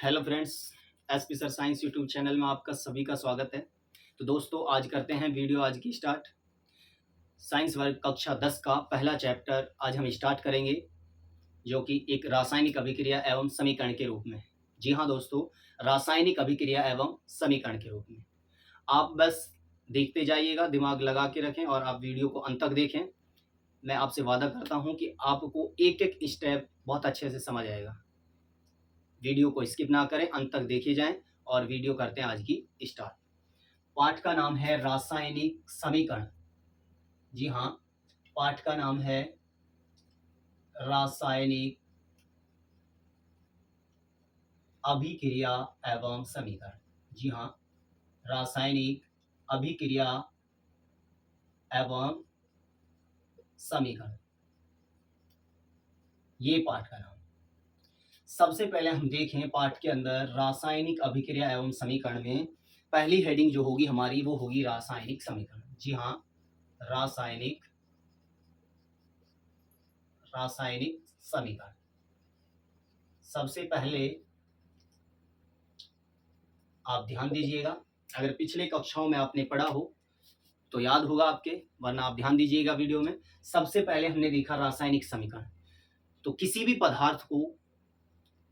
Hello friends, SP sir science YouTube channel में आपका सभी का स्वागत है। तो दोस्तों, आज करते हैं वीडियो आज की स्टार्ट। साइंस वर्ग कक्षा 10 का पहला चैप्टर आज हम स्टार्ट करेंगे, जो कि एक रासायनिक अभिक्रिया एवं समीकरण के रूप में। जी हाँ दोस्तों, रासायनिक अभिक्रिया एवं समीकरण के रूप में। आप बस देखते जाइएगा, दिमाग लगा के रखें और आप वीडियो को अंत तक देखें। मैं आपसे वादा करता हूँ कि आपको एक एक स्टेप बहुत अच्छे से समझ आएगा। वीडियो को स्किप ना करें, अंत तक देखे जाएं और वीडियो करते हैं आज की स्टार्ट। पाठ का नाम है रासायनिक समीकरण। जी हाँ, पाठ का नाम है रासायनिक अभिक्रिया एवं समीकरण। जी हाँ, रासायनिक अभिक्रिया एवं समीकरण, ये पाठ का नाम। सबसे पहले हम देखें पाठ के अंदर रासायनिक अभिक्रिया एवं समीकरण में पहली हेडिंग जो होगी हमारी वो होगी रासायनिक समीकरण। जी हाँ, रासायनिक समीकरण। सबसे पहले आप ध्यान दीजिएगा, अगर पिछले कक्षाओं में आपने पढ़ा हो तो याद होगा आपके, वरना आप ध्यान दीजिएगा वीडियो में। सबसे पहले हमने देखा रासायनिक समीकरण। तो किसी भी पदार्थ को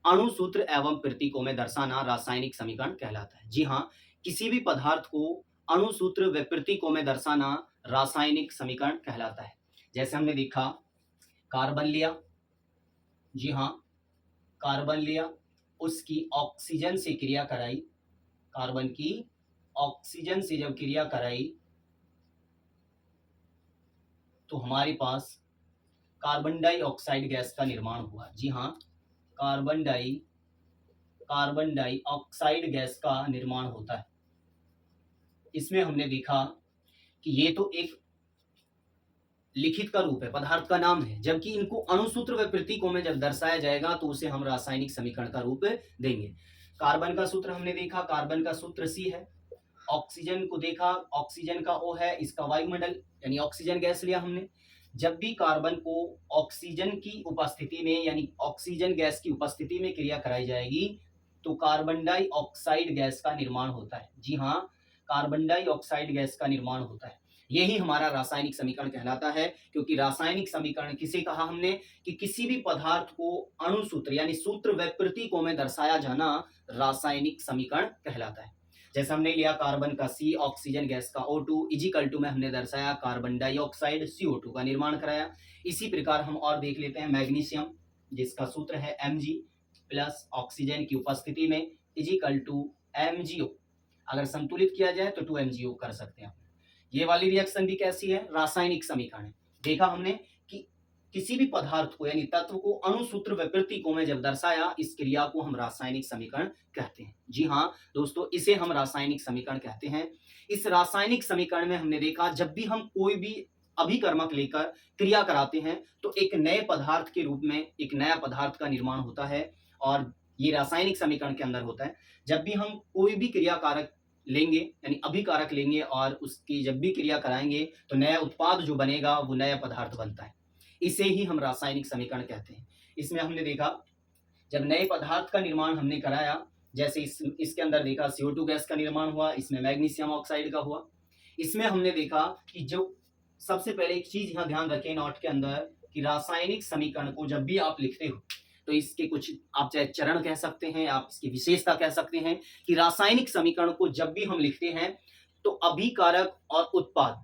अणु सूत्र एवं प्रतीकों में दर्शाना रासायनिक समीकरण कहलाता है। जी हाँ, किसी भी पदार्थ को अणु सूत्र व प्रतीकों में दर्शाना रासायनिक समीकरण कहलाता है। जैसे हमने देखा कार्बन लिया। जी हाँ, कार्बन लिया, उसकी ऑक्सीजन से क्रिया कराई। कार्बन की ऑक्सीजन से जब क्रिया कराई तो हमारे पास कार्बन डाइऑक्साइड गैस का निर्माण हुआ। जी हाँ, कार्बन डाइऑक्साइड गैस का निर्माण होता है। इसमें हमने देखा कि ये तो एक लिखित का रूप है, पदार्थ का नाम है, जबकि इनको अणुसूत्र व प्रतीकों में जब दर्शाया जाएगा तो उसे हम रासायनिक समीकरण का रूप देंगे। कार्बन का सूत्र हमने देखा, कार्बन का सूत्र C है। ऑक्सीजन को देखा, ऑक्सीजन का O है, इसका वायुमंडल यानी ऑक्सीजन गैस लिया हमने। जब भी कार्बन को ऑक्सीजन की उपस्थिति में यानी ऑक्सीजन गैस की उपस्थिति में क्रिया कराई जाएगी तो कार्बन डाइऑक्साइड गैस का निर्माण होता है। जी हाँ, कार्बन डाइऑक्साइड गैस का निर्माण होता है। यही हमारा रासायनिक समीकरण कहलाता है, क्योंकि रासायनिक समीकरण किसे कहा हमने कि किसी भी पदार्थ को अणु सूत्र यानी सूत्र व प्रतीकों में दर्शाया जाना रासायनिक समीकरण कहलाता है। जैसे हमने लिया कार्बन का C, ऑक्सीजन गैस का O2 इजिकल टू में हमने दर्शाया कार्बन डाइऑक्साइड CO2 का निर्माण कराया। इसी प्रकार हम और देख लेते हैं मैग्नीशियम, जिसका सूत्र है Mg प्लस ऑक्सीजन की उपस्थिति में इजिकल टू MgO। अगर संतुलित किया जाए तो 2MgO कर सकते हैं। ये वाली रिएक्शन भी कैसी है? रासायनिक समीकरण है। देखा हमने कि किसी भी पदार्थ को यानी तत्व को अणु सूत्र व प्रतीकों में जब दर्शाया, इस क्रिया को हम रासायनिक समीकरण कहते हैं। जी हाँ दोस्तों, इसे हम रासायनिक समीकरण कहते हैं। इस रासायनिक समीकरण में हमने देखा जब भी हम कोई भी अभिकर्मक लेकर क्रिया कराते हैं तो एक नए पदार्थ के रूप में एक नया पदार्थ का निर्माण होता है, और ये रासायनिक समीकरण के अंदर होता है। जब भी हम कोई भी क्रिया कारक लेंगे यानी अभिकारक लेंगे और उसकी जब भी क्रिया कराएंगे तो नया उत्पाद जो बनेगा वो नया पदार्थ बनता है। इसे ही हम रासायनिक समीकरण कहते हैं। इसमें हमने देखा जब नए पदार्थ का निर्माण हमने कराया, जैसे इसके अंदर देखा CO2 गैस का निर्माण हुआ, इसमें मैग्नीशियम ऑक्साइड का हुआ। इसमें हमने देखा कि जो सबसे पहले एक चीज यहाँ ध्यान रखें नोट के अंदर कि रासायनिक समीकरण को जब भी आप लिखते हो तो इसके कुछ आप चाहे चरण कह सकते हैं, आप इसकी विशेषता कह सकते हैं कि रासायनिक समीकरण को जब भी हम लिखते हैं तो अभिकारक और उत्पाद,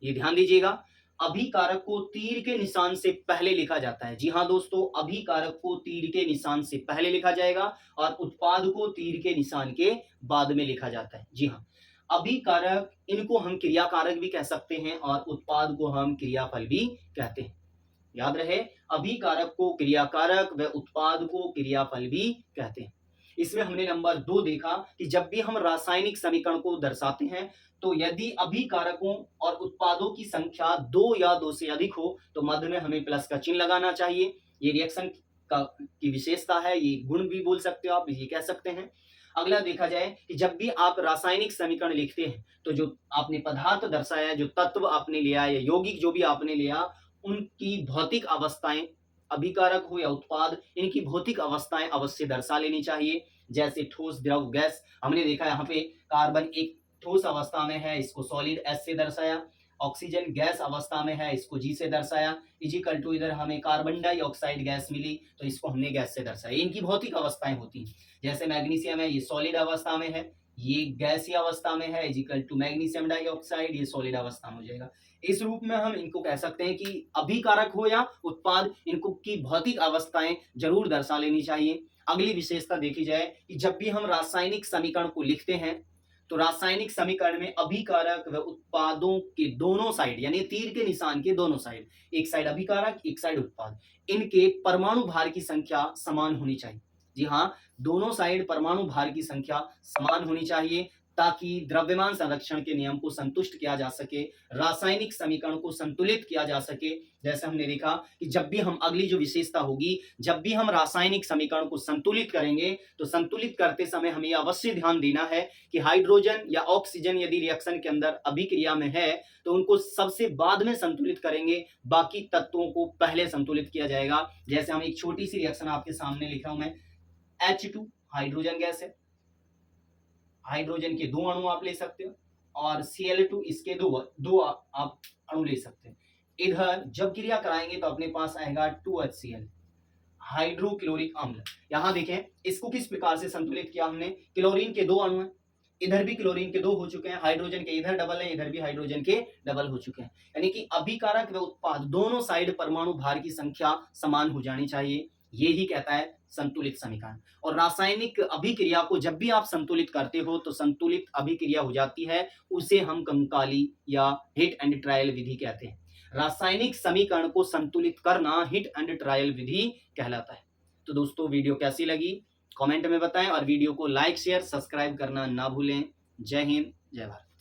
ये ध्यान दीजिएगा, अभिकारक को तीर के निशान से पहले लिखा जाता है। जी हाँ दोस्तों, अभिकारक को तीर के निशान से पहले लिखा जाएगा और उत्पाद को तीर के निशान के बाद में लिखा जाता है। जी हाँ, अभिकारक इनको हम क्रियाकारक भी कह सकते हैं और उत्पाद को हम क्रियाफल भी कहते हैं। याद रहे, अभिकारक को क्रियाकारक व उत्पाद को क्रियाफल भी कहते हैं। इसमें हमने नंबर 2 देखा कि जब भी हम रासायनिक समीकरण को दर्शाते हैं तो यदि अभिकारकों और उत्पादों की संख्या 2 या 2 से अधिक हो तो मध्य में हमें प्लस का चिन्ह लगाना चाहिए। ये रिएक्शन की विशेषता है, ये गुण भी बोल सकते हो आप, ये कह सकते हैं। अगला देखा जाए कि जब भी आप रासायनिक समीकरण लिखते हैं तो जो आपने पदार्थ दर्शाया, जो तत्व आपने लिया या यौगिक जो भी आपने लिया, उनकी भौतिक अवस्थाएं अभिकारक हो या उत्पाद, इनकी भौतिक अवस्थाएं अवश्य दर्शा लेनी चाहिए। जैसे ठोस, द्रव, गैस। हमने देखा यहाँ पे कार्बन एक ठोस अवस्था में है, इसको सॉलिड एस से दर्शाया। ऑक्सीजन गैस अवस्था में है, इसको जी से दर्शाया। इजिकल टू इधर हमें कार्बन डाइऑक्साइड गैस मिली, तो इसको हमने गैस से दर्शाया। इनकी भौतिक अवस्थाएं होती हैं। जैसे मैग्नीशियम है, ये सॉलिड अवस्था में है, ये गैसीय अवस्था में है, इजिकल टू मैग्नीशियम डाइऑक्साइड, ये सॉलिड अवस्था में हो जाएगा। इस रूप में हम इनको कह सकते हैं कि अभिकारक हो या उत्पाद, इनको की भौतिक अवस्थाएं जरूर दर्शा लेनी चाहिए। अगली विशेषता देखी जाए कि जब भी हम रासायनिक समीकरण को लिखते हैं तो रासायनिक समीकरण में अभिकारक व उत्पादों के दोनों साइड, यानी तीर के निशान के दोनों साइड, एक साइड अभिकारक एक साइड उत्पाद, इनके परमाणु भार की संख्या समान होनी चाहिए। जी हाँ, दोनों साइड परमाणु भार की संख्या समान होनी चाहिए ताकि द्रव्यमान संरक्षण के नियम को संतुष्ट किया जा सके, रासायनिक समीकरण को संतुलित किया जा सके। जैसे हमने देखा कि जब भी हम, अगली जो विशेषता होगी, जब भी हम रासायनिक समीकरण को संतुलित करेंगे तो संतुलित करते समय हमें यह अवश्य ध्यान देना है कि हाइड्रोजन या ऑक्सीजन यदि रिएक्शन के अंदर अभिक्रिया में है तो उनको सबसे बाद में संतुलित करेंगे, बाकी तत्वों को पहले संतुलित किया जाएगा। जैसे हम एक छोटी सी रिएक्शन आपके सामने लिख रहा हूं मैं, H2 हाइड्रोजन गैस है, हाइड्रोजन के 2 अणु आप ले सकते हो, और Cl2 इसके दो आप अणु ले सकते हैं। इधर जब क्रिया कराएंगे तो अपने पास आएगा 2HCl, हाइड्रोक्लोरिक अम्ल। यहां देखें इसको किस प्रकार से संतुलित किया हमने, क्लोरीन के 2 अणु हैं, इधर भी क्लोरीन के 2 हो चुके हैं, हाइड्रोजन के इधर डबल है, इधर भी हाइड्रोजन के डबल हो चुके हैं। यानी कि अभिकारक व उत्पाद दोनों साइड परमाणु भार की संख्या समान हो जानी चाहिए। ये ही कहता है संतुलित समीकरण। और रासायनिक अभिक्रिया को जब भी आप संतुलित करते हो तो संतुलित अभिक्रिया हो जाती है, उसे हम कंकाली या हिट एंड ट्रायल विधि कहते हैं। रासायनिक समीकरण को संतुलित करना हिट एंड ट्रायल विधि कहलाता है। तो दोस्तों, वीडियो कैसी लगी कमेंट में बताएं, और वीडियो को लाइक शेयर सब्सक्राइब करना ना भूलें। जय हिंद, जय भारत।